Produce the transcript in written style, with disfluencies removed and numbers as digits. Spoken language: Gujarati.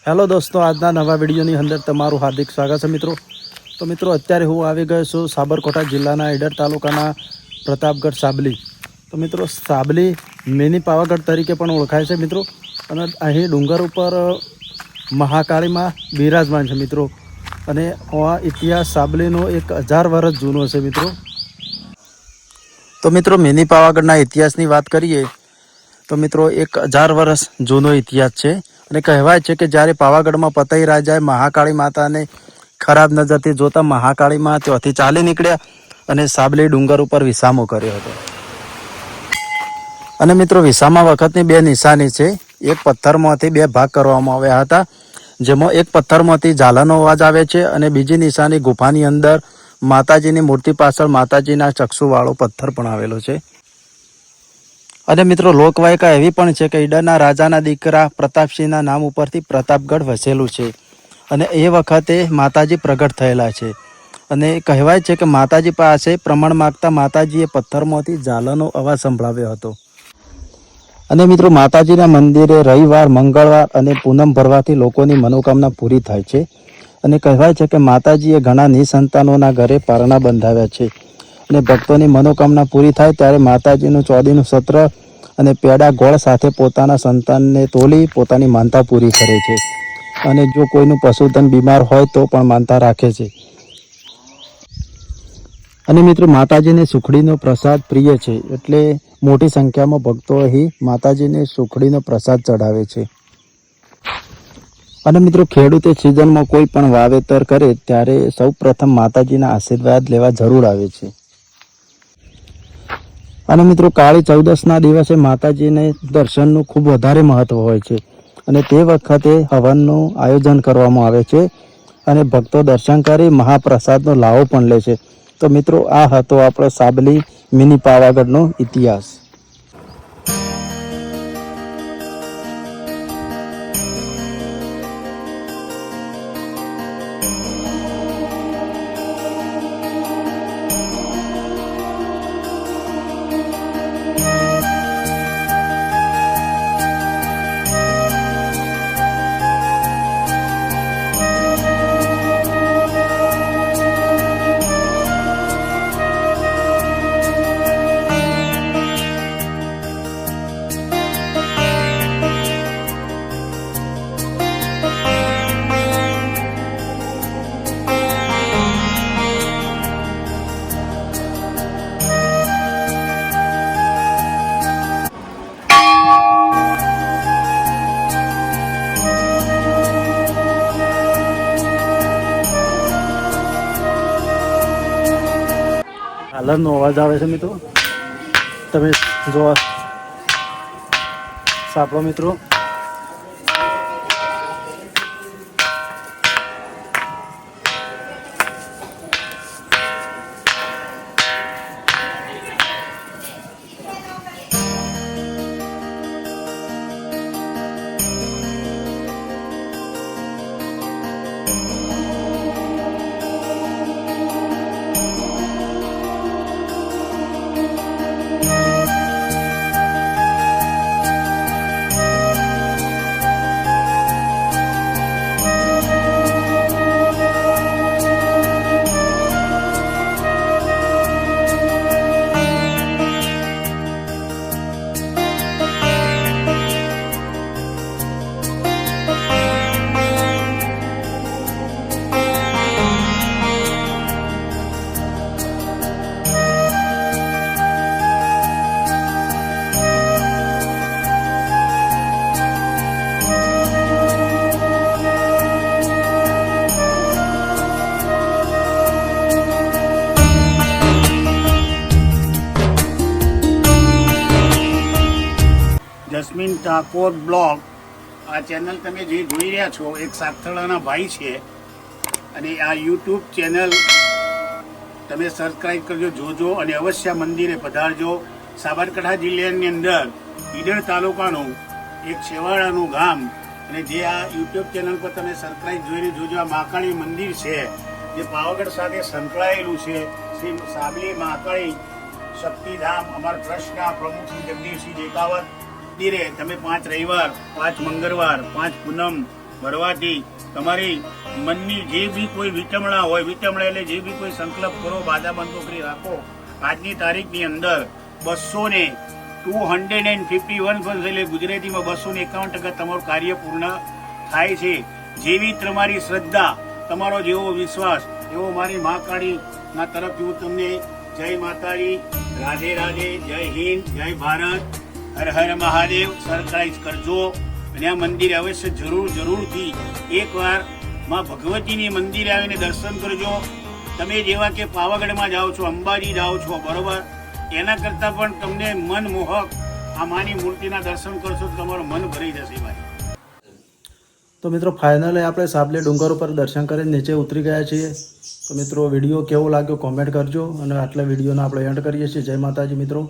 હેલો દોસ્તો, આજના નવા વિડીયોની અંદર તમારું હાર્દિક સ્વાગત છે મિત્રો. તો મિત્રો, અત્યારે હું આવી ગયો છું સાબરકાંઠા જિલ્લાના ઈડર તાલુકાના પ્રતાપગઢ સાબલી. તો મિત્રો, સાબલી મિની પાવાગઢ તરીકે પણ ઓળખાય છે મિત્રો. અને અહીં ડુંગર ઉપર મહાકાળીમાં બિરાજમાન છે મિત્રો. અને આ ઇતિહાસ સાબલીનો 1000 વર્ષ જૂનો છે મિત્રો. તો મિત્રો, મિની પાવાગઢના ઇતિહાસની વાત કરીએ તો મિત્રો 1000 વર્ષ જૂનો ઇતિહાસ છે. અને કહેવાય છે કે જ્યારે પાવાગઢમાં પતઈ રાજાએ મહાકાળી માતાને ખરાબ નજરથી જોતા મહાકાળીમાં ત્યાંથી ચાલી નીકળ્યા અને સાબલી ડુંગર ઉપર વિસામો કર્યો હતો. અને મિત્રો, વિસામા વખતની 2 નિશાની છે. એક પથ્થરમાંથી 2 ભાગ કરવામાં આવ્યા હતા, જેમાં એક પથ્થરમાંથી ઝાલાનો અવાજ આવે છે અને બીજી નિશાની ગુફાની અંદર માતાજીની મૂર્તિ પાછળ માતાજીના ચક્ષુવાળો પથ્થર પણ આવેલો છે. અને મિત્રો, લોકવાયકા એવી પણ છે કે ઈડરના રાજાના દીકરા પ્રતાપસિંહના નામ ઉપરથી પ્રતાપગઢ વસેલું છે. અને એ વખતે માતાજી પ્રગટ થયેલા છે. અને કહેવાય છે કે માતાજી પાસે પ્રમાણ માગતા માતાજીએ પથ્થરમાંથી ઝાલનો અવાજ સંભળાવ્યો હતો. અને મિત્રો, માતાજીના મંદિરે રવિવાર, મંગળવાર અને પૂનમ ભરવાથી લોકોની મનોકામના પૂરી થાય છે. અને કહેવાય છે કે માતાજીએ ઘણા નિસંતાનોના ઘરે પારણા બંધાવ્યા છે. અને ભક્તોની મનોકામના પૂરી થાય ત્યારે માતાજીનું ચોદીનું સત્ર અને પેડા ગોળ સાથે પોતાના સંતાનને તોલી પોતાની માનતા પૂરી કરે છે. અને જો કોઈનું પશુધન બીમાર હોય તો પણ માનતા રાખે છે. અને મિત્રો, માતાજીને સુખડીનો પ્રસાદ પ્રિય છે, એટલે મોટી સંખ્યામાં ભક્તો અહીં માતાજીને સુખડીનો પ્રસાદ ચડાવે છે. અને મિત્રો, ખેડૂતે સિઝનમાં કોઈ પણ વાવેતર કરે ત્યારે સૌ પ્રથમ માતાજીના આશીર્વાદ લેવા જરૂર આવે છે. અને મિત્રો, કાળી ચૌદસના દિવસે માતાજીને દર્શનનું ખૂબ વધારે મહત્વ હોય છે. અને તે વખતે હવનનું આયોજન કરવામાં આવે છે અને ભક્તો દર્શન કરી મહાપ્રસાદનો લાવો પણ લે છે. તો મિત્રો, આ હતો આપણો સાબલી મિની પાવાગઢનો ઇતિહાસ. ઝાલરનો અવાજ આવે છે મિત્રો, તમે જો સાંભળો મિત્રો. જસ્મીન ઠાકોર બ્લોગ, આ ચેનલ તમે જે જોઈ રહ્યા છો એક સાતથળાના ભાઈ છે. અને આ યુટ્યુબ ચેનલ તમે સબસ્ક્રાઈબ કરજો, જોજો અને અવશ્ય મંદિરે પધારજો. સાબરકાંઠા જિલ્લાની અંદર ઈડર તાલુકાનું એક છેવાડાનું ગામ. અને જે આ યુટ્યુબ ચેનલ પર તમે સબસ્ક્રાઈબ જોઈને જોજો, આ મહાકાળી મંદિર છે જે પાવાગઢ સાથે સંકળાયેલું છે. શ્રી સાબલી મહાકાળી શક્તિધામ અમારા ટ્રસ્ટના પ્રમુખ શ્રી જગદીશસિંહ જેકાવત મંદિરે તમે 5 રવિવાર, 5 મંગળવાર, 5 પૂનમ ભરવાથી તમારી મનની જે બી કોઈ વિટમણા હોય, વિટમણા એટલે જે બી કોઈ સંકલ્પ કરો, બાધા બંધોકરી રાખો, આજની તારીખની અંદર 251% એટલે ગુજરાતીમાં 251% તમારું કાર્ય પૂર્ણ થાય છે. જેવી તમારી શ્રદ્ધા, તમારો જેવો વિશ્વાસ, એવો મારી મા કાળીના તરફથી હું તમને જય માતાજી, રાધે રાધે, જય હિન્દ, જય ભારત, હર હર મહાદેવ સરપ્રાઈઝ કરજો. અને આ મંદિરે અવશ્ય જરૂરથી એકવાર માં ભગવતીની મંદિરે આવીને દર્શન કરજો. તમે જેવા કે પાવાગઢમાં જાઓ છો, અંબાજી જાઓ છો, બરોબર, એના કરતાં પણ તમને મનમોહક આ માની મૂર્તિના દર્શન કરશો તો તમારું મન ભરી જશે ભાઈ. તો મિત્રો ફાઇનલી આપણે સાબલે ડુંગર ઉપર દર્શન કરીને નીચે ઉતરી ગયા છીએ. તો મિત્રો વિડીયો કેવો લાગ્યો કોમેન્ટ કરજો અને આટલા વિડીયોને આપણે એન્ડ કરીએ છીએ. જય માતાજી મિત્રો.